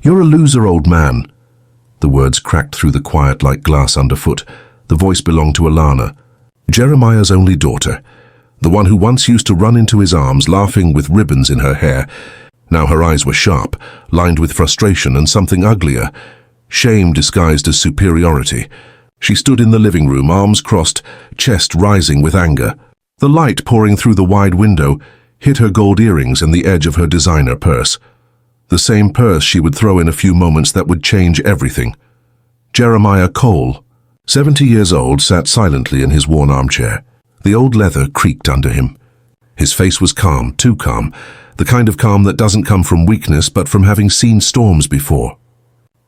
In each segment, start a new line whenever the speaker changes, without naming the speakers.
"You're a loser, old man." The words cracked through the quiet like glass underfoot. The voice belonged to Alana, Jeremiah's only daughter, the one who once used to run into his arms laughing with ribbons in her hair. Now her eyes were sharp, lined with frustration and something uglier, shame disguised as superiority. She stood in the living room, arms crossed, chest rising with anger. The light pouring through the wide window hit her gold earrings and the edge of her designer purse. The same purse she would throw in a few moments that would change everything. Jeremiah Cole, 70 years old, sat silently in his worn armchair. The old leather creaked under him. His face was calm, too calm, the kind of calm that doesn't come from weakness but from having seen storms before.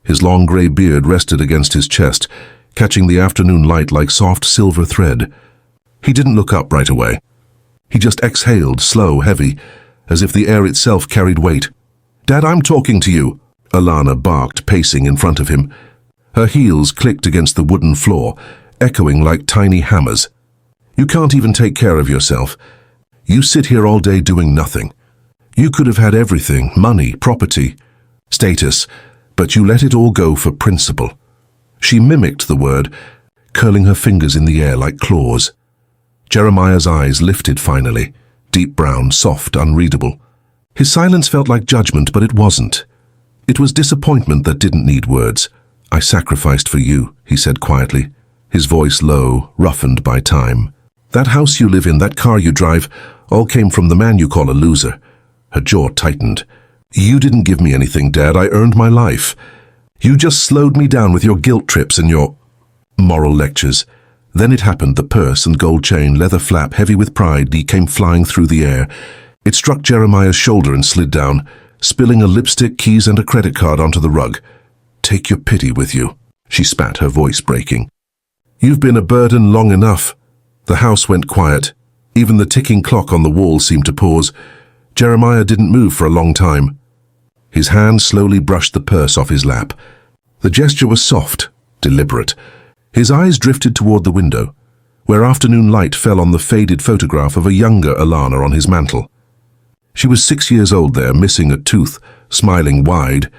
His long grey beard rested against his chest, catching the afternoon light like soft silver thread. He didn't look up right away. He just exhaled, slow, heavy, as if the air itself carried weight. "Dad, I'm talking to you," Alana barked, pacing in front of him. Her heels clicked against the wooden floor, echoing like tiny hammers. "You can't even take care of yourself. You sit here all day doing nothing. You could have had everything, money, property, status, but you let it all go for principle." She mimicked the word, curling her fingers in the air like claws. Jeremiah's eyes lifted finally, deep brown, soft, unreadable. His silence felt like judgment, but it wasn't. It was disappointment that didn't need words. "I sacrificed for you," he said quietly, his voice low, roughened by time. "That house you live in, that car you drive, all came from the man you call a loser." Her jaw tightened. "You didn't give me anything, Dad. I earned my life. You just slowed me down with your guilt trips and your moral lectures." Then it happened. The purse and gold chain, leather flap, heavy with pride, came flying through the air. It struck Jeremiah's shoulder and slid down, spilling a lipstick, keys and a credit card onto the rug. "Take your pity with you," she spat, her voice breaking. "You've been a burden long enough." The house went quiet. Even the ticking clock on the wall seemed to pause. Jeremiah didn't move for a long time. His hand slowly brushed the purse off his lap. The gesture was soft, deliberate. His eyes drifted toward the window, where afternoon light fell on the faded photograph of a younger Alana on his mantel. She was 6 years old there, missing a tooth, smiling wide,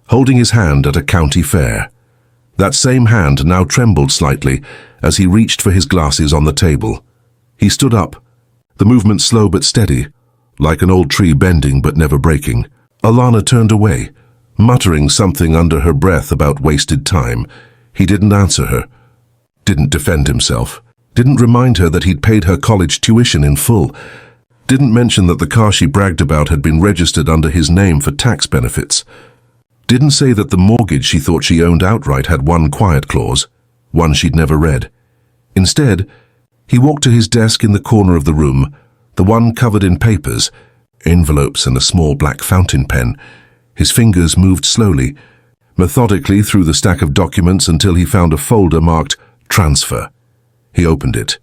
holding his hand at a county fair. That same hand now trembled slightly as he reached for his glasses on the table. He stood up, the movement slow but steady, like an old tree bending but never breaking. Alana turned away, muttering something under her breath about wasted time. He didn't answer her, didn't defend himself, didn't remind her that he'd paid her college tuition in full, didn't mention that the car she bragged about had been registered under his name for tax benefits, didn't say that the mortgage she thought she owned outright had one quiet clause, one she'd never read. Instead, he walked to his desk in the corner of the room, the one covered in papers, envelopes and a small black fountain pen. His fingers moved slowly, methodically through the stack of documents until he found a folder marked Transfer. He opened it.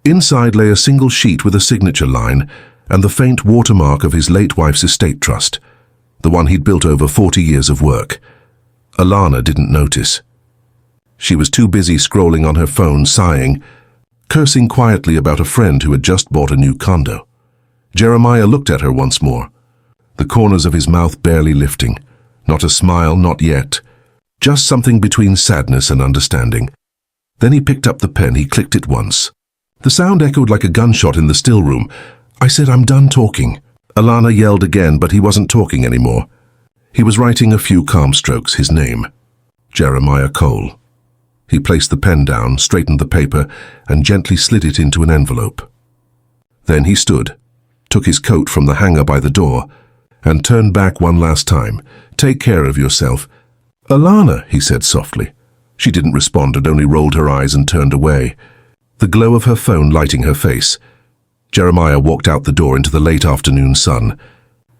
Inside lay a single sheet with a signature line and the faint watermark of his late wife's estate trust, the one he'd built over 40 years of work. Alana didn't notice. She was too busy scrolling on her phone, sighing, cursing quietly about a friend who had just bought a new condo. Jeremiah looked at her once more, the corners of his mouth barely lifting. Not a smile, not yet. Just something between sadness and understanding. Then he picked up the pen. He clicked it once. The sound echoed like a gunshot in the still room. "I said I'm done talking." Alana yelled again, but he wasn't talking anymore. He was writing a few calm strokes, his name, Jeremiah Cole. He placed the pen down, straightened the paper, and gently slid it into an envelope. Then he stood, took his coat from the hanger by the door, and turned back one last time. "Take care of yourself." "Alana," he said softly. She didn't respond and only rolled her eyes and turned away, the glow of her phone lighting her face. Jeremiah walked out the door into the late afternoon sun.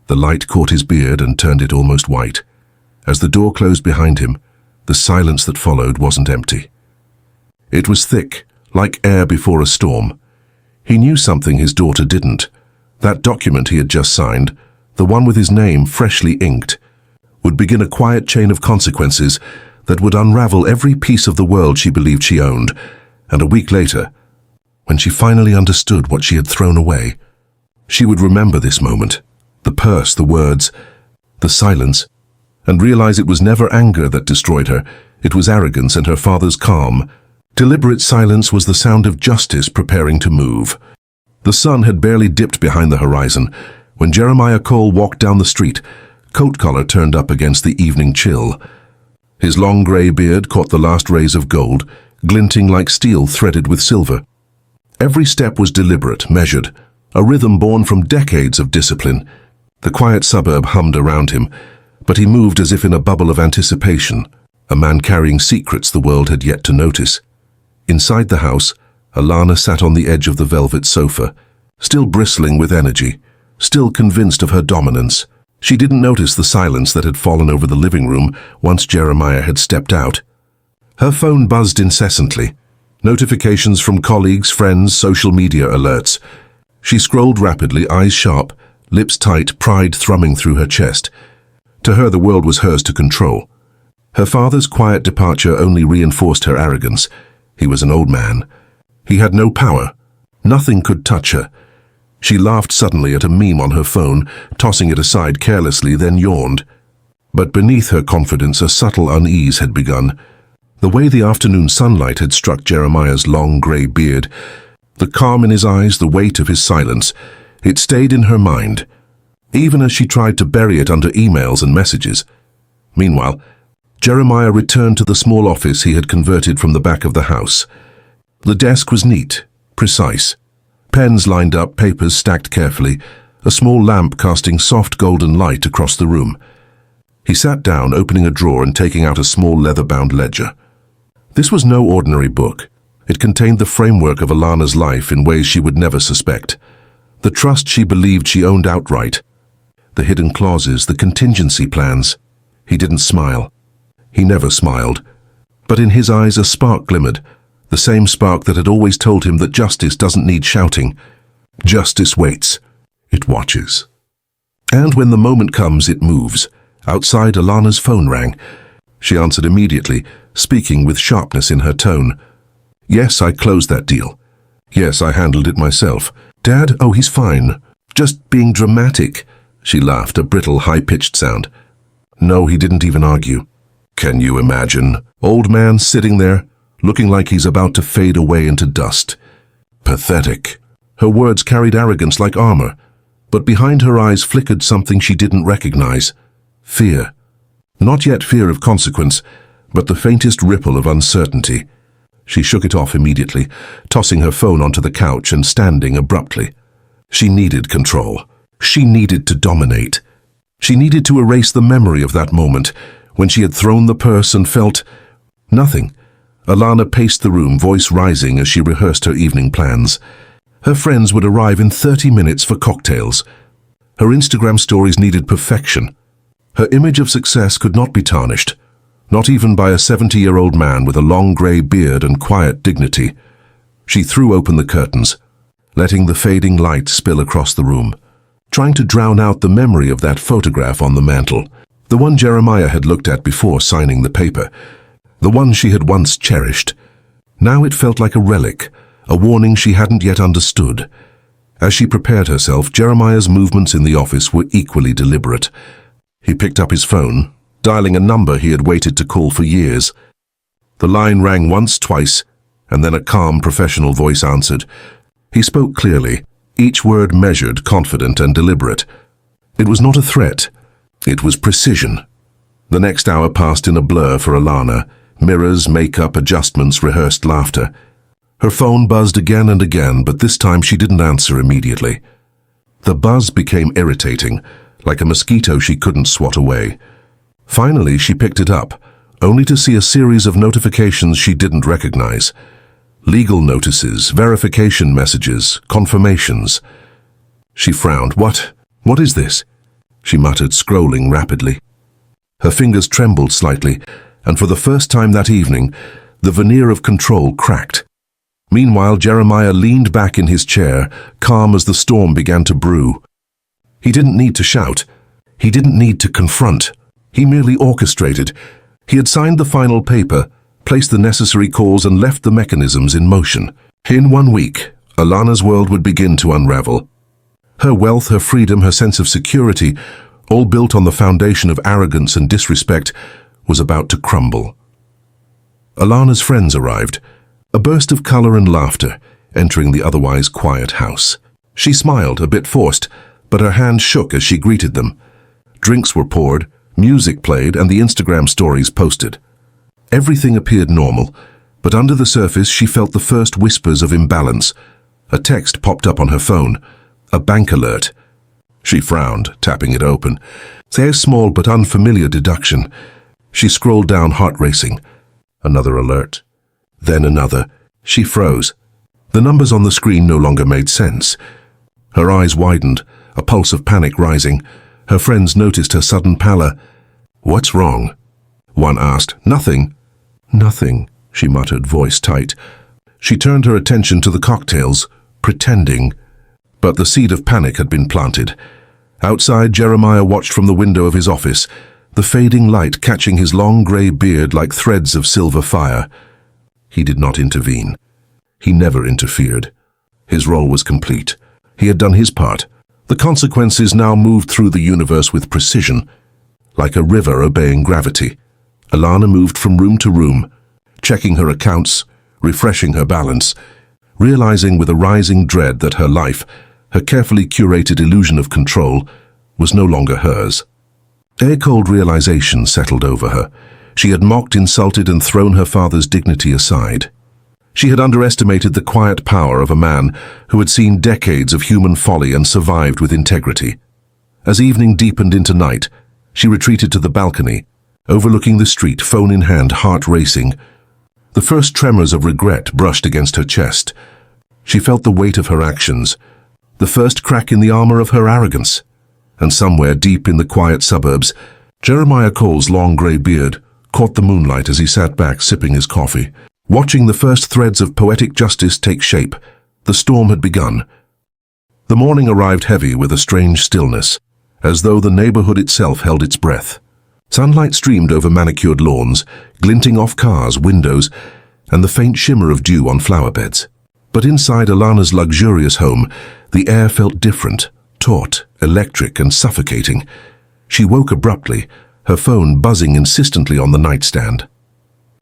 The light caught his beard and turned it almost white. As the door closed behind him, the silence that followed wasn't empty. It was thick, like air before a storm. He knew something his daughter didn't. That document he had just signed, the one with his name freshly inked, would begin a quiet chain of consequences that would unravel every piece of the world she believed she owned. And a week later, when she finally understood what she had thrown away, she would remember this moment, the purse, the words, the silence, and realize it was never anger that destroyed her. It was arrogance and her father's calm. Deliberate silence was the sound of justice preparing to move. The sun had barely dipped behind the horizon when Jeremiah Cole walked down the street, coat collar turned up against the evening chill. His long grey beard caught the last rays of gold, glinting like steel threaded with silver. Every step was deliberate, measured, a rhythm born from decades of discipline. The quiet suburb hummed around him, but he moved as if in a bubble of anticipation, a man carrying secrets the world had yet to notice. Inside the house, Alana sat on the edge of the velvet sofa, still bristling with energy, still convinced of her dominance. She didn't notice the silence that had fallen over the living room once Jeremiah had stepped out. Her phone buzzed incessantly. Notifications from colleagues, friends, social media alerts. She scrolled rapidly, eyes sharp, lips tight, pride thrumming through her chest. To her, the world was hers to control. Her father's quiet departure only reinforced her arrogance. He was an old man. He had no power. Nothing could touch her. She laughed suddenly at a meme on her phone, tossing it aside carelessly, then yawned. But beneath her confidence, a subtle unease had begun. The way the afternoon sunlight had struck Jeremiah's long grey beard, the calm in his eyes, the weight of his silence, it stayed in her mind, even as she tried to bury it under emails and messages. Meanwhile, Jeremiah returned to the small office he had converted from the back of the house. The desk was neat, precise. Pens lined up, papers stacked carefully, a small lamp casting soft golden light across the room. He sat down, opening a drawer and taking out a small leather-bound ledger. This was no ordinary book. It contained the framework of Alana's life in ways she would never suspect. The trust she believed she owned outright. The hidden clauses, the contingency plans. He didn't smile. He never smiled. But in his eyes a spark glimmered, the same spark that had always told him that justice doesn't need shouting. Justice waits. It watches. And when the moment comes, it moves. Outside, Alana's phone rang. She answered immediately, speaking with sharpness in her tone. Yes, I closed that deal. Yes, I handled it myself. Dad, oh, he's fine. Just being dramatic. She laughed, a brittle, high-pitched sound. No, he didn't even argue. Can you imagine? Old man sitting there, looking like he's about to fade away into dust. Pathetic. Her words carried arrogance like armor, but behind her eyes flickered something she didn't recognize. Fear. Not yet fear of consequence, but the faintest ripple of uncertainty. She shook it off immediately, tossing her phone onto the couch and standing abruptly. She needed control. She needed to dominate. She needed to erase the memory of that moment, when she had thrown the purse and felt nothing. Alana paced the room, voice rising as she rehearsed her evening plans. Her friends would arrive in 30 minutes for cocktails. Her Instagram stories needed perfection. Her image of success could not be tarnished, not even by a 70-year-old man with a long grey beard and quiet dignity. She threw open the curtains, letting the fading light spill across the room, trying to drown out the memory of that photograph on the mantel, the one Jeremiah had looked at before signing the paper, the one she had once cherished. Now it felt like a relic, a warning she hadn't yet understood. As she prepared herself, Jeremiah's movements in the office were equally deliberate. He picked up his phone, dialing a number he had waited to call for years. The line rang once, twice, and then a calm, professional voice answered. He spoke clearly, each word measured, confident, and deliberate. It was not a threat. It was precision. The next hour passed in a blur for Alana. Mirrors, makeup, adjustments, rehearsed laughter. Her phone buzzed again and again, but this time she didn't answer immediately. The buzz became irritating, like a mosquito she couldn't swat away. Finally, she picked it up, only to see a series of notifications she didn't recognize. Legal notices, verification messages, confirmations. She frowned. What is this? She muttered, scrolling rapidly. Her fingers trembled slightly, and for the first time that evening, the veneer of control cracked. Meanwhile, Jeremiah leaned back in his chair, calm as the storm began to brew. He didn't need to shout. He didn't need to confront. He merely orchestrated. He had signed the final paper, placed the necessary calls, and left the mechanisms in motion. In 1 week, Alana's world would begin to unravel. Her wealth, her freedom, her sense of security, all built on the foundation of arrogance and disrespect, was about to crumble. Alana's friends arrived, a burst of color and laughter entering the otherwise quiet house. She smiled, a bit forced, but her hand shook as she greeted them. Drinks were poured, music played, and the Instagram stories posted. Everything appeared normal, but under the surface she felt the first whispers of imbalance. A text popped up on her phone, a bank alert. She frowned, tapping it open. A small but unfamiliar deduction. She scrolled down, heart racing. Another alert. Then another. She froze. The numbers on the screen no longer made sense. Her eyes widened, a pulse of panic rising. Her friends noticed her sudden pallor. "What's wrong?" one asked. "Nothing." "Nothing," she muttered, voice tight. She turned her attention to the cocktails, pretending. But the seed of panic had been planted. Outside, Jeremiah watched from the window of his office, the fading light catching his long grey beard like threads of silver fire. He did not intervene. He never interfered. His role was complete. He had done his part. The consequences now moved through the universe with precision, like a river obeying gravity. Alana moved from room to room, checking her accounts, refreshing her balance, realizing with a rising dread that her life, her carefully curated illusion of control, was no longer hers. A cold realization settled over her. She had mocked, insulted, and thrown her father's dignity aside. She had underestimated the quiet power of a man who had seen decades of human folly and survived with integrity. As evening deepened into night, she retreated to the balcony, overlooking the street, phone in hand, heart racing. The first tremors of regret brushed against her chest. She felt the weight of her actions, the first crack in the armor of her arrogance. And somewhere deep in the quiet suburbs, Jeremiah Cole's long grey beard caught the moonlight as he sat back sipping his coffee. Watching the first threads of poetic justice take shape, the storm had begun. The morning arrived heavy with a strange stillness, as though the neighborhood itself held its breath. Sunlight streamed over manicured lawns, glinting off cars, windows, and the faint shimmer of dew on flower beds. But inside Alana's luxurious home, the air felt different, taut, electric, and suffocating. She woke abruptly, her phone buzzing insistently on the nightstand.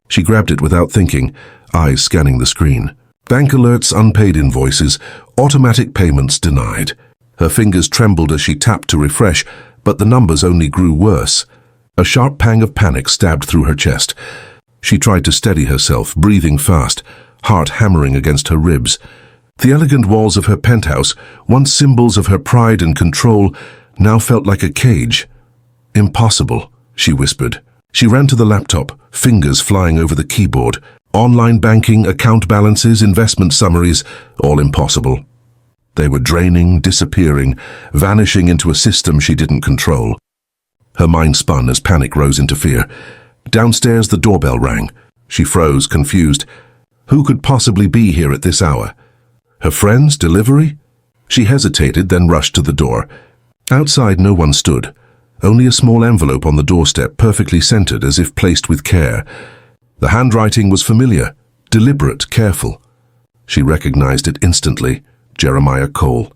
She grabbed it without thinking, eyes scanning the screen. Bank alerts, unpaid invoices, automatic payments denied. Her fingers trembled as she tapped to refresh, but the numbers only grew worse. A sharp pang of panic stabbed through her chest. She tried to steady herself, breathing fast, heart hammering against her ribs. The elegant walls of her penthouse, once symbols of her pride and control, now felt like a cage. "Impossible," she whispered. She ran to the laptop, fingers flying over the keyboard. Online banking, account balances, investment summaries, all impossible. They were draining, disappearing, vanishing into a system she didn't control. Her mind spun as panic rose into fear. Downstairs, the doorbell rang. She froze, confused. Who could possibly be here at this hour? Her friends? Delivery? She hesitated, then rushed to the door. Outside, no one stood. Only a small envelope on the doorstep, perfectly centered as if placed with care. The handwriting was familiar, deliberate, careful. She recognized it instantly. Jeremiah Cole.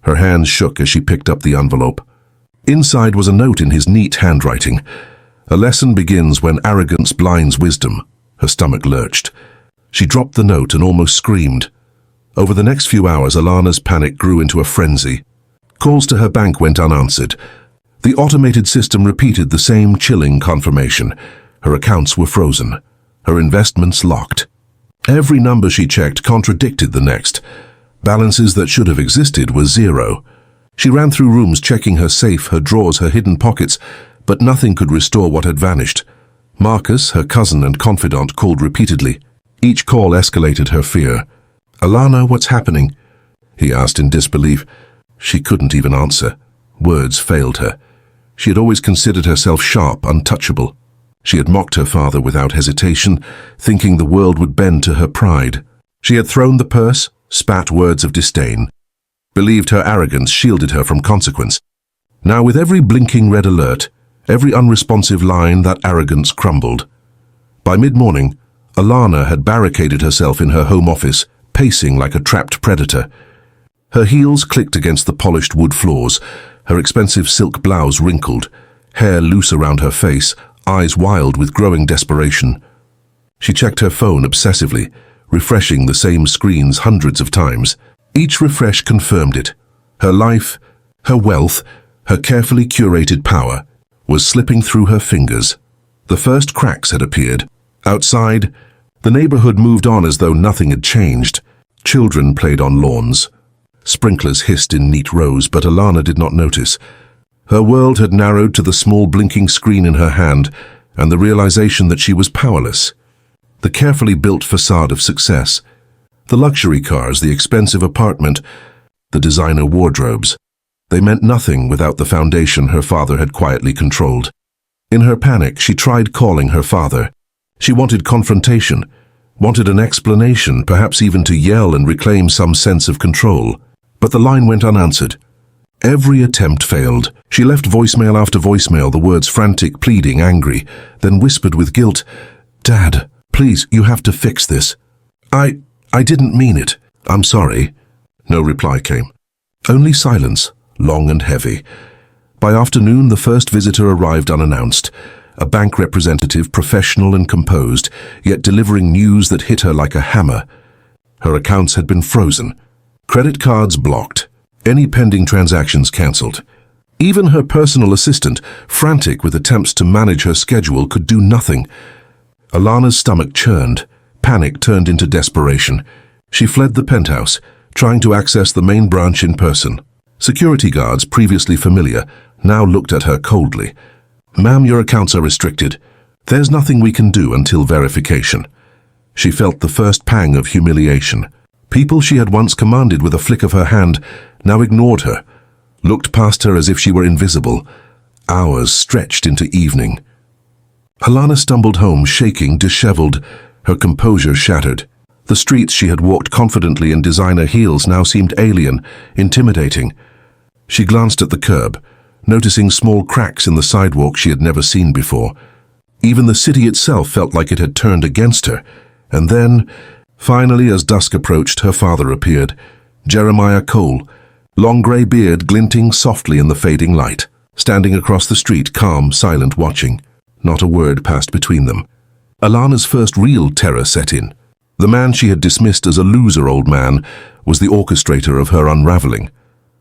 Her hands shook as she picked up the envelope. Inside was a note in his neat handwriting. "A lesson begins when arrogance blinds wisdom." Her stomach lurched. She dropped the note and almost screamed. Over the next few hours, Alana's panic grew into a frenzy. Calls to her bank went unanswered. The automated system repeated the same chilling confirmation. Her accounts were frozen, her investments locked. Every number she checked contradicted the next. Balances that should have existed were zero. She ran through rooms checking her safe, her drawers, her hidden pockets, but nothing could restore what had vanished. Marcus, her cousin and confidant, called repeatedly. Each call escalated her fear. "Alana, what's happening?" he asked in disbelief. She couldn't even answer. Words failed her. She had always considered herself sharp, untouchable. She had mocked her father without hesitation, thinking the world would bend to her pride. She had thrown the purse, spat words of disdain, believed her arrogance shielded her from consequence. Now with every blinking red alert, every unresponsive line, that arrogance crumbled. By mid-morning, Alana had barricaded herself in her home office, pacing like a trapped predator. Her heels clicked against the polished wood floors, her expensive silk blouse wrinkled, hair loose around her face, eyes wild with growing desperation. She checked her phone obsessively, refreshing the same screens hundreds of times. Each refresh confirmed it. Her life, her wealth, her carefully curated power was slipping through her fingers. The first cracks had appeared. Outside, the neighborhood moved on as though nothing had changed. Children played on lawns. Sprinklers hissed in neat rows, but Alana did not notice. Her world had narrowed to the small blinking screen in her hand and the realization that she was powerless. The carefully built facade of success, the luxury cars, the expensive apartment, the designer wardrobes, they meant nothing without the foundation her father had quietly controlled. In her panic, she tried calling her father. She wanted confrontation, wanted an explanation, perhaps even to yell and reclaim some sense of control. But the line went unanswered. Every attempt failed. She left voicemail after voicemail, the words frantic, pleading, angry, then whispered with guilt, "Dad, please, you have to fix this. I didn't mean it. I'm sorry." No reply came. Only silence, long and heavy. By afternoon, the first visitor arrived unannounced. A bank representative, professional and composed, yet delivering news that hit her like a hammer. Her accounts had been frozen. Credit cards blocked. Any pending transactions cancelled. Even her personal assistant, frantic with attempts to manage her schedule, could do nothing. Alana's stomach churned. Panic turned into desperation. She fled the penthouse, trying to access the main branch in person. Security guards, previously familiar, now looked at her coldly. "Ma'am, your accounts are restricted. There's nothing we can do until verification." She felt the first pang of humiliation. People she had once commanded with a flick of her hand now ignored her, looked past her as if she were invisible. Hours stretched into evening. Alana stumbled home, shaking, disheveled, her composure shattered. The streets she had walked confidently in designer heels now seemed alien, intimidating. She glanced at the curb, noticing small cracks in the sidewalk she had never seen before. Even the city itself felt like it had turned against her. And then, finally, as dusk approached, her father appeared, Jeremiah Cole, long grey beard glinting softly in the fading light, standing across the street, calm, silent, watching. Not a word passed between them. Alana's first real terror set in. The man she had dismissed as a loser old man was the orchestrator of her unraveling.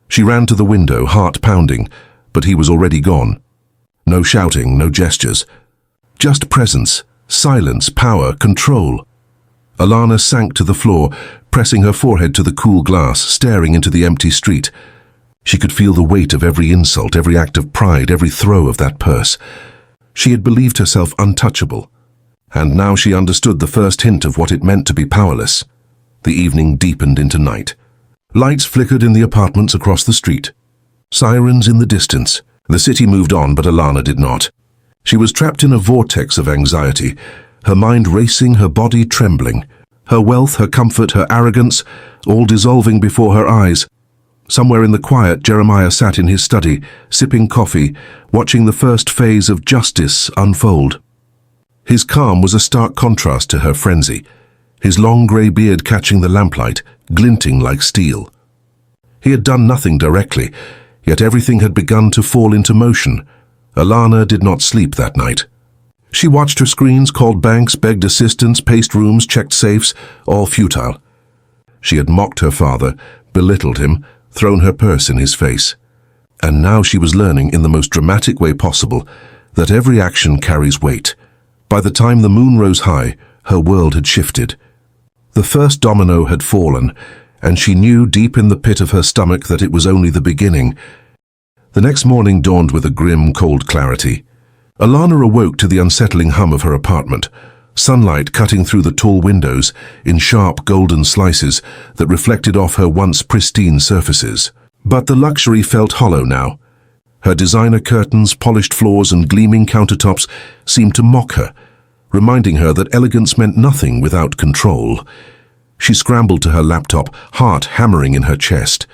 She ran to the window, heart pounding, but he was already gone. No shouting, no gestures. Just presence, silence, power, control. Alana sank to the floor, pressing her forehead to the cool glass, staring into the empty street. She could feel the weight of every insult, every act of pride, every throw of that purse. She had believed herself untouchable, and now she understood the first hint of what it meant to be powerless. The evening deepened into night. Lights flickered in the apartments across the street. Sirens in the distance. The city moved on, but Alana did not. She was trapped in a vortex of anxiety, her mind racing, her body trembling. Her wealth, her comfort, her arrogance, all dissolving before her eyes. Somewhere in the quiet, Jeremiah sat in his study, sipping coffee, watching the first phase of justice unfold. His calm was a stark contrast to her frenzy, his long grey beard catching the lamplight, glinting like steel. He had done nothing directly, yet everything had begun to fall into motion. Alana did not sleep that night. She watched her screens, called banks, begged assistance, paced rooms, checked safes, all futile. She had mocked her father, belittled him, thrown her purse in his face. And now she was learning in the most dramatic way possible that every action carries weight. By the time the moon rose high, her world had shifted. The first domino had fallen, and she knew deep in the pit of her stomach that it was only the beginning. The next morning dawned with a grim, cold clarity. Alana awoke to the unsettling hum of her apartment, sunlight cutting through the tall windows in sharp golden slices that reflected off her once pristine surfaces. But the luxury felt hollow now. Her designer curtains, polished floors, and gleaming countertops seemed to mock her, reminding her that elegance meant nothing without control. She scrambled to her laptop, heart hammering in her chest.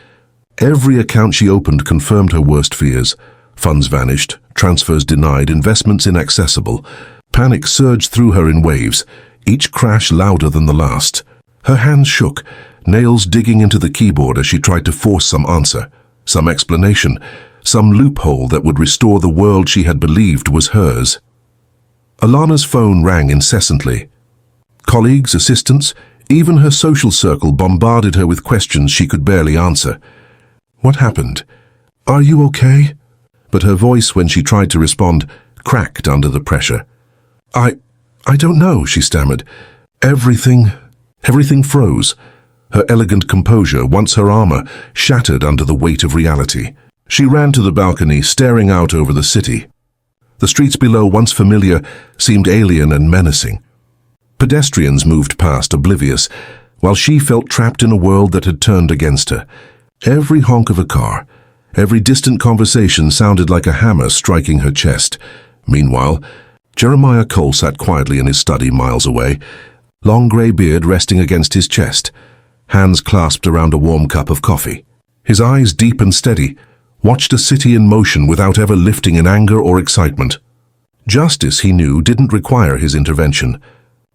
Every account she opened confirmed her worst fears. Funds vanished, transfers denied, investments inaccessible. Panic surged through her in waves, each crash louder than the last. Her hands shook, nails digging into the keyboard as she tried to force some answer, some explanation, some loophole that would restore the world she had believed was hers. Alana's phone rang incessantly. Colleagues, assistants, even her social circle bombarded her with questions she could barely answer. What happened? Are you okay? But her voice, when she tried to respond, cracked under the pressure. I don't know, she stammered. Everything froze. Her elegant composure, once her armor, shattered under the weight of reality. She ran to the balcony, staring out over the city. The streets below, once familiar, seemed alien and menacing. Pedestrians moved past, oblivious, while she felt trapped in a world that had turned against her. Every honk of a car, every distant conversation sounded like a hammer striking her chest. Meanwhile, Jeremiah Cole sat quietly in his study miles away, long grey beard resting against his chest, hands clasped around a warm cup of coffee. His eyes, deep and steady, watched a city in motion without ever lifting in anger or excitement. Justice, he knew, didn't require his intervention.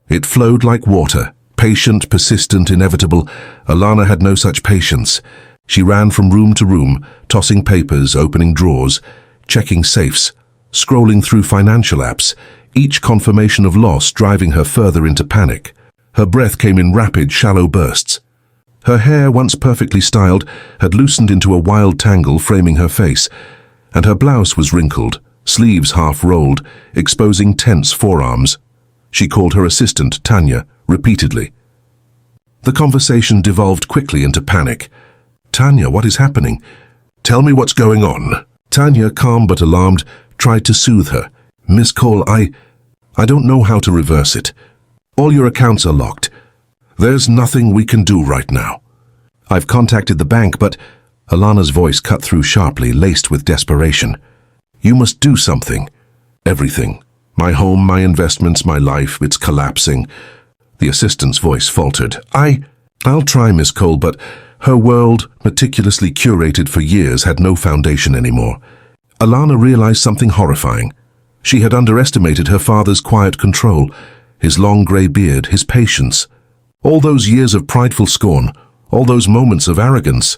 It flowed like water, patient, persistent, inevitable. Alana had no such patience. She ran from room to room, tossing papers, opening drawers, checking safes, scrolling through financial apps, each confirmation of loss driving her further into panic. Her breath came in rapid, shallow bursts. Her hair, once perfectly styled, had loosened into a wild tangle framing her face, and her blouse was wrinkled, sleeves half rolled, exposing tense forearms. She called her assistant, Tanya, repeatedly. The conversation devolved quickly into panic. Tanya, what is happening? Tell me what's going on. Tanya, calm but alarmed, tried to soothe her. Miss Cole, I don't know how to reverse it. All your accounts are locked. There's nothing we can do right now. I've contacted the bank, but... Alana's voice cut through sharply, laced with desperation. You must do something. Everything. My home, my investments, my life, it's collapsing. The assistant's voice faltered. I'll try, Miss Cole, but her world, meticulously curated for years, had no foundation anymore. Alana realized something horrifying. She had underestimated her father's quiet control, his long grey beard, his patience. All those years of prideful scorn, all those moments of arrogance,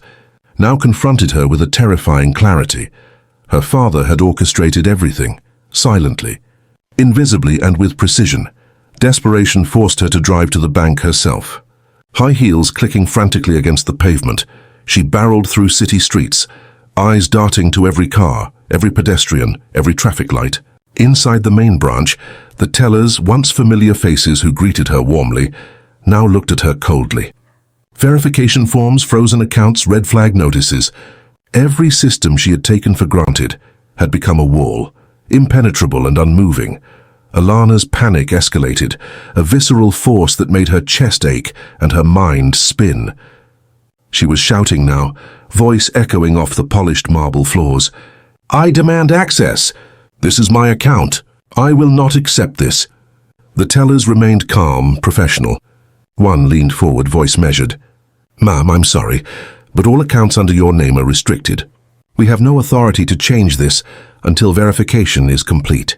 now confronted her with a terrifying clarity. Her father had orchestrated everything, silently, invisibly and with precision. Desperation forced her to drive to the bank herself. High heels clicking frantically against the pavement, she barreled through city streets, eyes darting to every car, every pedestrian, every traffic light. Inside the main branch, the tellers, once familiar faces who greeted her warmly, now looked at her coldly. Verification forms, frozen accounts, red flag notices. Every system she had taken for granted had become a wall, impenetrable and unmoving. Alana's panic escalated, a visceral force that made her chest ache and her mind spin. She was shouting now, voice echoing off the polished marble floors. I demand access! This is my account. I will not accept this. The tellers remained calm, professional. One leaned forward, voice measured. Ma'am, I'm sorry, but all accounts under your name are restricted. We have no authority to change this until verification is complete.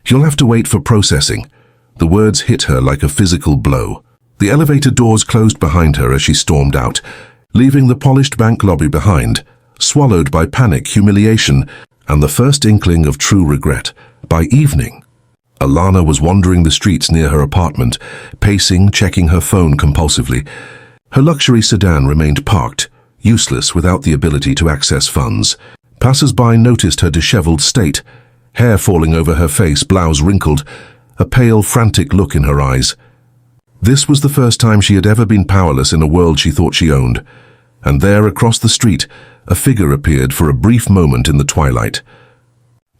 You'll have to wait for processing. The words hit her like a physical blow. The elevator doors closed behind her as she stormed out, leaving the polished bank lobby behind, swallowed by panic, humiliation, and the first inkling of true regret. By evening, Alana was wandering the streets near her apartment, pacing, checking her phone compulsively. Her luxury sedan remained parked, useless without the ability to access funds. Passers-by noticed her disheveled state, hair falling over her face, blouse wrinkled, a pale, frantic look in her eyes. This was the first time she had ever been powerless in a world she thought she owned. And there, across the street, a figure appeared for a brief moment in the twilight.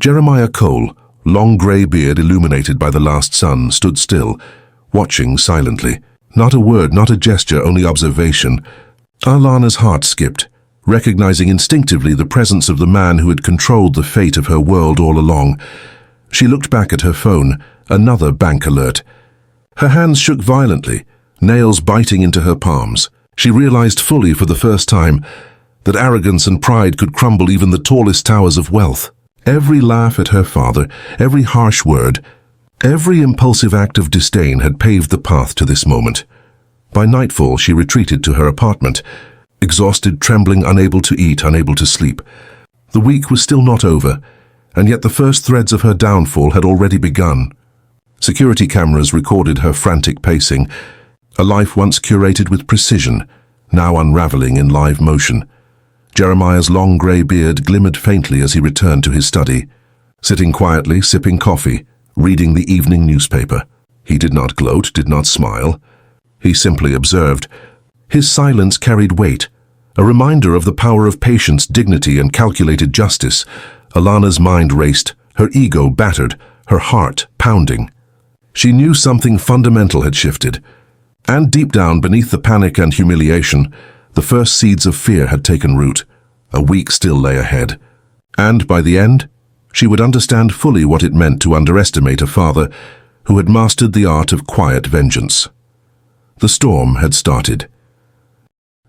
Jeremiah Cole, long grey beard illuminated by the last sun, stood still, watching silently. Not a word, not a gesture, only observation. Alana's heart skipped, recognizing instinctively the presence of the man who had controlled the fate of her world all along. She looked back at her phone, another bank alert. Her hands shook violently, nails biting into her palms. She realized fully for the first time that arrogance and pride could crumble even the tallest towers of wealth. Every laugh at her father, every harsh word, every impulsive act of disdain had paved the path to this moment. By nightfall, she retreated to her apartment, exhausted, trembling, unable to eat, unable to sleep. The week was still not over, and yet the first threads of her downfall had already begun. Security cameras recorded her frantic pacing, a life once curated with precision, now unraveling in live motion. Jeremiah's long grey beard glimmered faintly as he returned to his study, sitting quietly, sipping coffee, reading the evening newspaper. He did not gloat, did not smile. He simply observed. His silence carried weight, a reminder of the power of patience, dignity, and calculated justice. Alana's mind raced, her ego battered, her heart pounding. She knew something fundamental had shifted, and deep down beneath the panic and humiliation, the first seeds of fear had taken root. A week still lay ahead, and by the end, she would understand fully what it meant to underestimate a father who had mastered the art of quiet vengeance. The storm had started.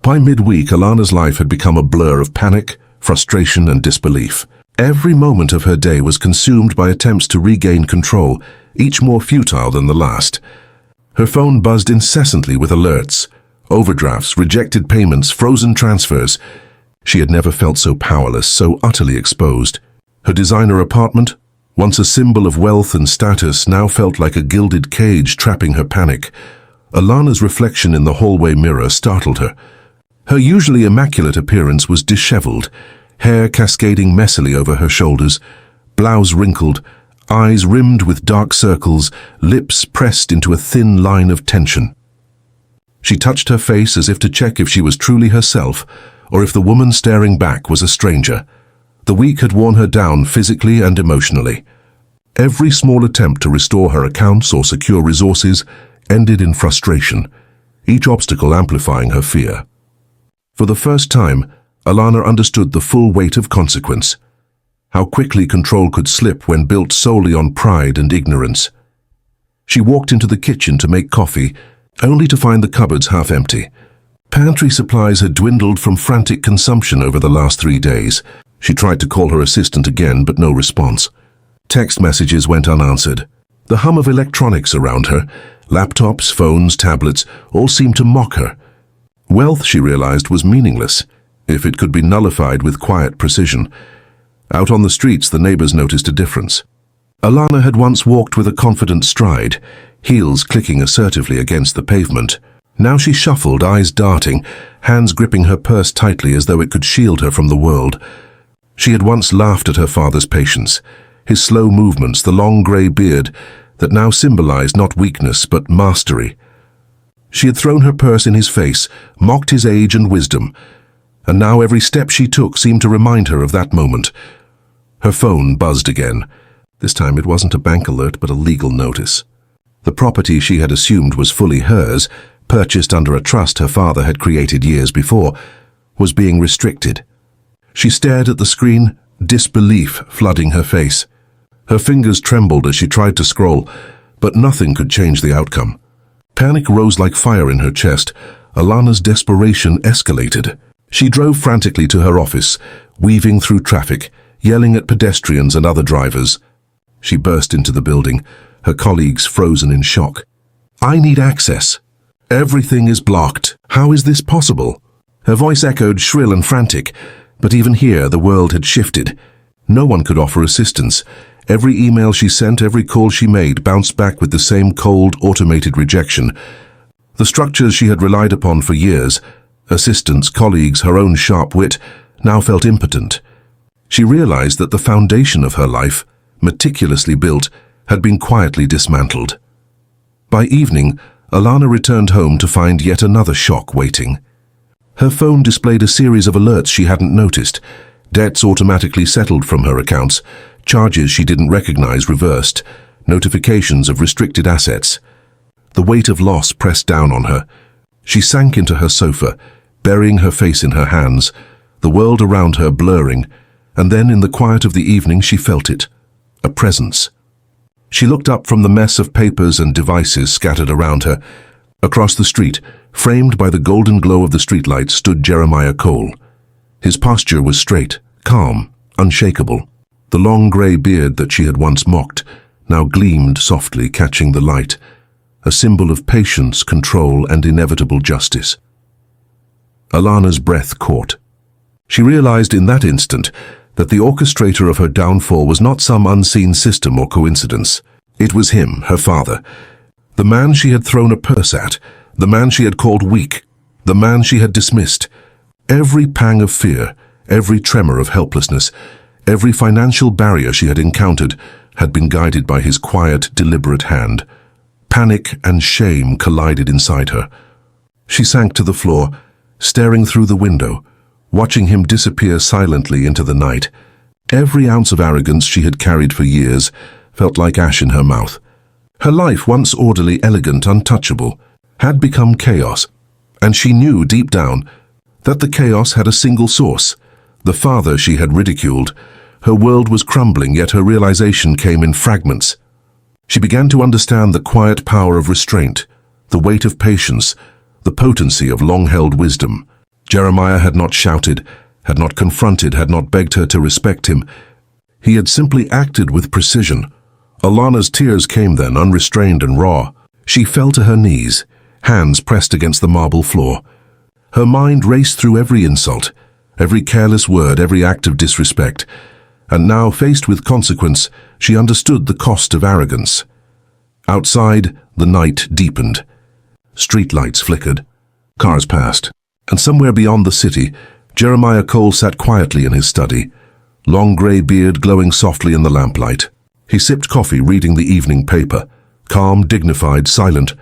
By midweek, Alana's life had become a blur of panic, frustration, and disbelief. Every moment of her day was consumed by attempts to regain control, each more futile than the last. Her phone buzzed incessantly with alerts, overdrafts, rejected payments, frozen transfers. She had never felt so powerless, so utterly exposed. Her designer apartment, once a symbol of wealth and status, now felt like a gilded cage trapping her panic. Alana's reflection in the hallway mirror startled her. Her usually immaculate appearance was disheveled, hair cascading messily over her shoulders, blouse wrinkled, eyes rimmed with dark circles, lips pressed into a thin line of tension. She touched her face as if to check if she was truly herself, or if the woman staring back was a stranger. The week had worn her down physically and emotionally. Every small attempt to restore her accounts or secure resources ended in frustration, each obstacle amplifying her fear. For the first time, Alana understood the full weight of consequence, how quickly control could slip when built solely on pride and ignorance. She walked into the kitchen to make coffee, only to find the cupboards half empty. Pantry supplies had dwindled from frantic consumption over the last 3 days. She tried to call her assistant again, but no response. Text messages went unanswered. The hum of electronics around her, laptops, phones, tablets, all seemed to mock her. Wealth, she realized, was meaningless if it could be nullified with quiet precision. Out on the streets, the neighbors noticed a difference. Alana had once walked with a confident stride, heels clicking assertively against the pavement. Now she shuffled, eyes darting, hands gripping her purse tightly as though it could shield her from the world. She had once laughed at her father's patience, his slow movements, the long grey beard that now symbolized not weakness but mastery. She had thrown her purse in his face, mocked his age and wisdom, and now every step she took seemed to remind her of that moment. Her phone buzzed again. This time it wasn't a bank alert but a legal notice. The property she had assumed was fully hers, purchased under a trust her father had created years before, was being restricted. She stared at the screen, disbelief flooding her face. Her fingers trembled as she tried to scroll, but nothing could change the outcome. Panic rose like fire in her chest. Alana's desperation escalated. She drove frantically to her office, weaving through traffic, yelling at pedestrians and other drivers. She burst into the building, her colleagues frozen in shock. "I need access. Everything is blocked. How is this possible?" Her voice echoed shrill and frantic, but even here the world had shifted. No one could offer assistance. Every email she sent, every call she made bounced back with the same cold, automated rejection. The structures she had relied upon for years, assistants, colleagues, her own sharp wit, now felt impotent. She realized that the foundation of her life, meticulously built, had been quietly dismantled. By evening, Alana returned home to find yet another shock waiting. Her phone displayed a series of alerts she hadn't noticed. Debts automatically settled from her accounts, charges she didn't recognize reversed, notifications of restricted assets. The weight of loss pressed down on her. She sank into her sofa, burying her face in her hands, the world around her blurring, and then in the quiet of the evening she felt it, a presence. She looked up from the mess of papers and devices scattered around her. Across the street, framed by the golden glow of the streetlight, stood Jeremiah Cole. His posture was straight, calm, unshakable. The long grey beard that she had once mocked now gleamed softly, catching the light, a symbol of patience, control, and inevitable justice. Alana's breath caught. She realized in that instant that the orchestrator of her downfall was not some unseen system or coincidence. It was him, her father, the man she had thrown a purse at, the man she had called weak, the man she had dismissed. Every pang of fear, every tremor of helplessness, every financial barrier she had encountered had been guided by his quiet, deliberate hand. Panic and shame collided inside her. She sank to the floor, staring through the window, watching him disappear silently into the night. Every ounce of arrogance she had carried for years felt like ash in her mouth. Her life, once orderly, elegant, untouchable, had become chaos, and she knew deep down that the chaos had a single source: the father she had ridiculed. Her world was crumbling, yet her realization came in fragments. She began to understand the quiet power of restraint, the weight of patience, the potency of long-held wisdom. Jeremiah had not shouted, had not confronted, had not begged her to respect him. He had simply acted with precision. Alana's tears came then, unrestrained and raw. She fell to her knees, hands pressed against the marble floor. Her mind raced through every insult, every careless word, every act of disrespect. And now, faced with consequence, she understood the cost of arrogance. Outside, the night deepened. Streetlights flickered. Cars passed. And somewhere beyond the city, Jeremiah Cole sat quietly in his study, long grey beard glowing softly in the lamplight. He sipped coffee, reading the evening paper, calm, dignified, silent.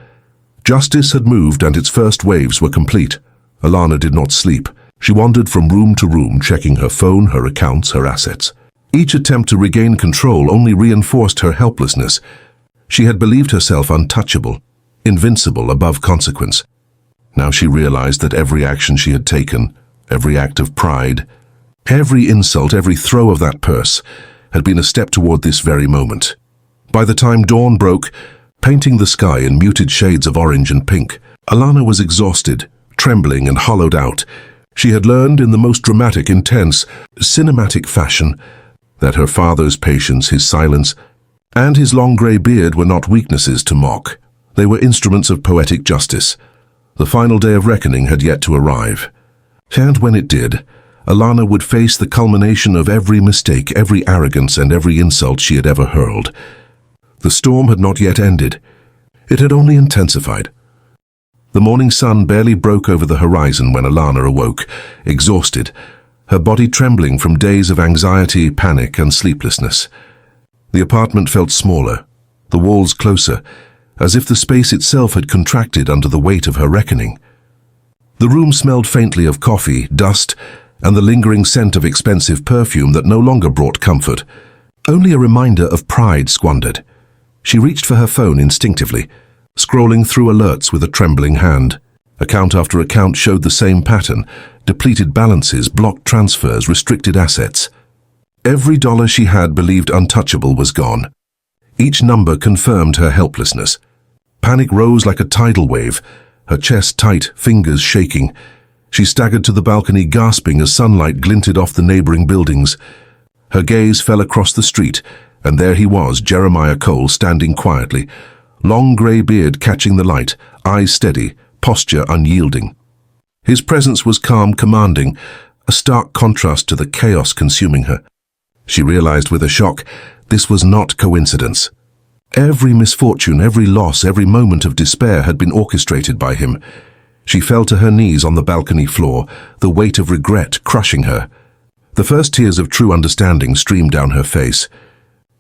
Justice had moved and its first waves were complete. Alana did not sleep. She wandered from room to room, checking her phone, her accounts, her assets. Each attempt to regain control only reinforced her helplessness. She had believed herself untouchable, invincible, above consequence. Now she realized that every action she had taken, every act of pride, every insult, every throw of that purse, had been a step toward this very moment. By the time dawn broke, painting the sky in muted shades of orange and pink, Alana was exhausted, trembling and hollowed out. She had learned in the most dramatic, intense, cinematic fashion that her father's patience, his silence, and his long grey beard were not weaknesses to mock. They were instruments of poetic justice. The final day of reckoning had yet to arrive. And when it did, Alana would face the culmination of every mistake, every arrogance, and every insult she had ever hurled. The storm had not yet ended. It had only intensified. The morning sun barely broke over the horizon when Alana awoke, exhausted, her body trembling from days of anxiety, panic, and sleeplessness. The apartment felt smaller, the walls closer, as if the space itself had contracted under the weight of her reckoning. The room smelled faintly of coffee, dust, and the lingering scent of expensive perfume that no longer brought comfort, only a reminder of pride squandered. She reached for her phone instinctively, scrolling through alerts with a trembling hand. Account after account showed the same pattern: depleted balances, blocked transfers, restricted assets. Every dollar she had believed untouchable was gone. Each number confirmed her helplessness. Panic rose like a tidal wave, her chest tight, fingers shaking. She staggered to the balcony, gasping as sunlight glinted off the neighboring buildings. Her gaze fell across the street, and there he was, Jeremiah Cole, standing quietly, long grey beard catching the light, eyes steady, posture unyielding. His presence was calm, commanding, a stark contrast to the chaos consuming her. She realized with a shock, this was not coincidence. Every misfortune, every loss, every moment of despair had been orchestrated by him. She fell to her knees on the balcony floor, the weight of regret crushing her. The first tears of true understanding streamed down her face.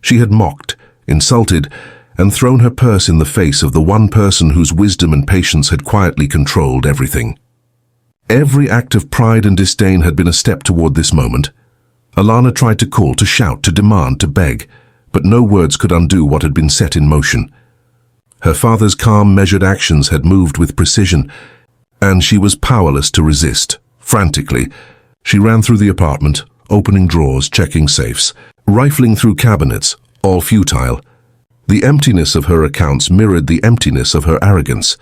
She had mocked, insulted, and thrown her purse in the face of the one person whose wisdom and patience had quietly controlled everything. Every act of pride and disdain had been a step toward this moment. Alana tried to call, to shout, to demand, to beg, but no words could undo what had been set in motion. Her father's calm, measured actions had moved with precision, and she was powerless to resist. Frantically, she ran through the apartment, opening drawers, checking safes, rifling through cabinets, all futile. The emptiness of her accounts mirrored the emptiness of her arrogance.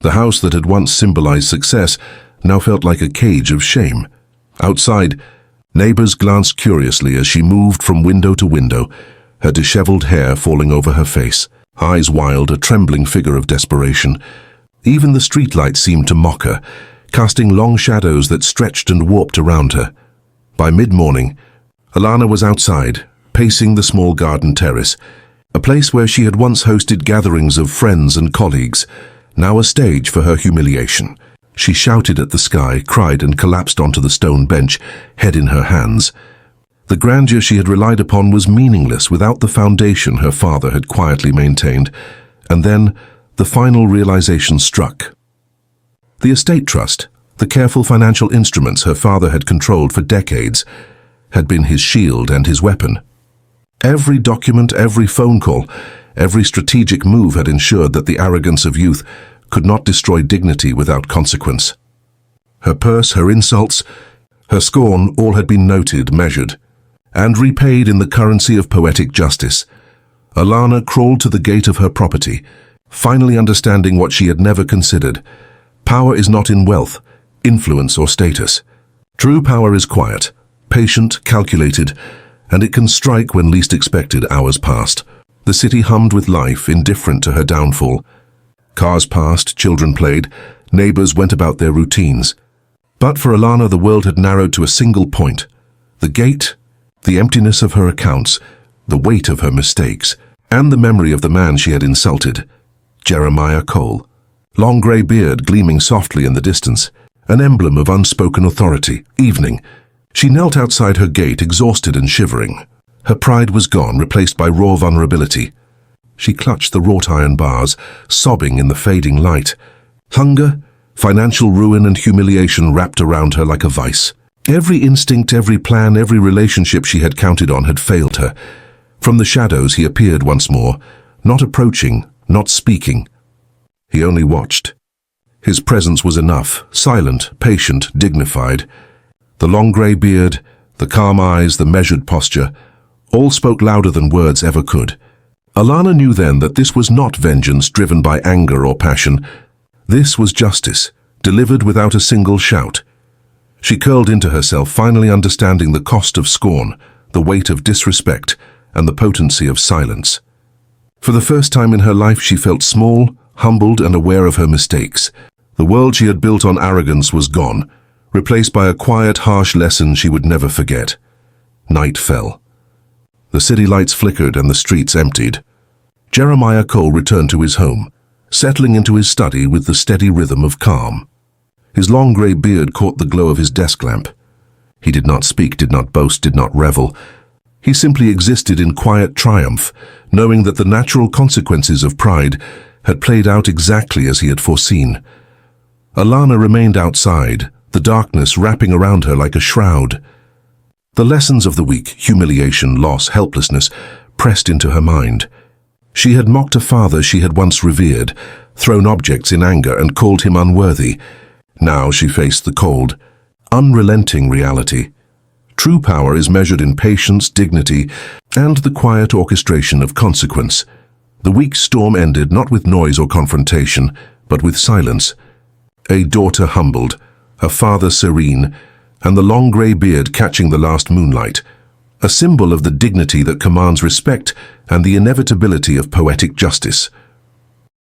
The house that had once symbolized success now felt like a cage of shame. Outside, neighbors glanced curiously as she moved from window to window, her disheveled hair falling over her face, eyes wild, a trembling figure of desperation. Even the streetlights seemed to mock her, casting long shadows that stretched and warped around her. By mid-morning, Alanna was outside, pacing the small garden terrace, a place where she had once hosted gatherings of friends and colleagues, now a stage for her humiliation. She shouted at the sky, cried and collapsed onto the stone bench, head in her hands. The grandeur she had relied upon was meaningless without the foundation her father had quietly maintained, and then the final realization struck. The estate trust, the careful financial instruments her father had controlled for decades, had been his shield and his weapon. Every document, every phone call, every strategic move had ensured that the arrogance of youth could not destroy dignity without consequence. Her purse, her insults, her scorn, all had been noted, measured, and repaid in the currency of poetic justice. Alanna crawled to the gate of her property, finally understanding what she had never considered. Power is not in wealth, influence, or status. True power is quiet, patient, calculated, and it can strike when least expected. Hours passed. The city hummed with life, indifferent to her downfall. Cars passed, children played, neighbors went about their routines. But for Alanna, the world had narrowed to a single point. The gate, the emptiness of her accounts, the weight of her mistakes, and the memory of the man she had insulted. Jeremiah Cole. Long grey beard gleaming softly in the distance, an emblem of unspoken authority. Evening. She knelt outside her gate, exhausted and shivering. Her pride was gone, replaced by raw vulnerability. She clutched the wrought iron bars, sobbing in the fading light. Hunger, financial ruin and humiliation wrapped around her like a vice. Every instinct, every plan, every relationship she had counted on had failed her. From the shadows he appeared once more, not approaching, not speaking. He only watched. His presence was enough, silent, patient, dignified. The long grey beard, the calm eyes, the measured posture, all spoke louder than words ever could. Alanna knew then that this was not vengeance driven by anger or passion. This was justice, delivered without a single shout. She curled into herself, finally understanding the cost of scorn, the weight of disrespect, and the potency of silence. For the first time in her life she felt small, humbled and aware of her mistakes. The world she had built on arrogance was gone, replaced by a quiet, harsh lesson she would never forget. Night fell. The city lights flickered and the streets emptied. Jeremiah Cole returned to his home, settling into his study with the steady rhythm of calm. His long grey beard caught the glow of his desk lamp. He did not speak, did not boast, did not revel. He simply existed in quiet triumph, knowing that the natural consequences of pride had played out exactly as he had foreseen. Alanna remained outside, the darkness wrapping around her like a shroud. The lessons of the week, humiliation, loss, helplessness, pressed into her mind. She had mocked a father she had once revered, thrown objects in anger and called him unworthy. Now she faced the cold, unrelenting reality. True power is measured in patience, dignity, and the quiet orchestration of consequence. The week's storm ended not with noise or confrontation, but with silence. A daughter humbled, a father serene, and the long grey beard catching the last moonlight, a symbol of the dignity that commands respect and the inevitability of poetic justice.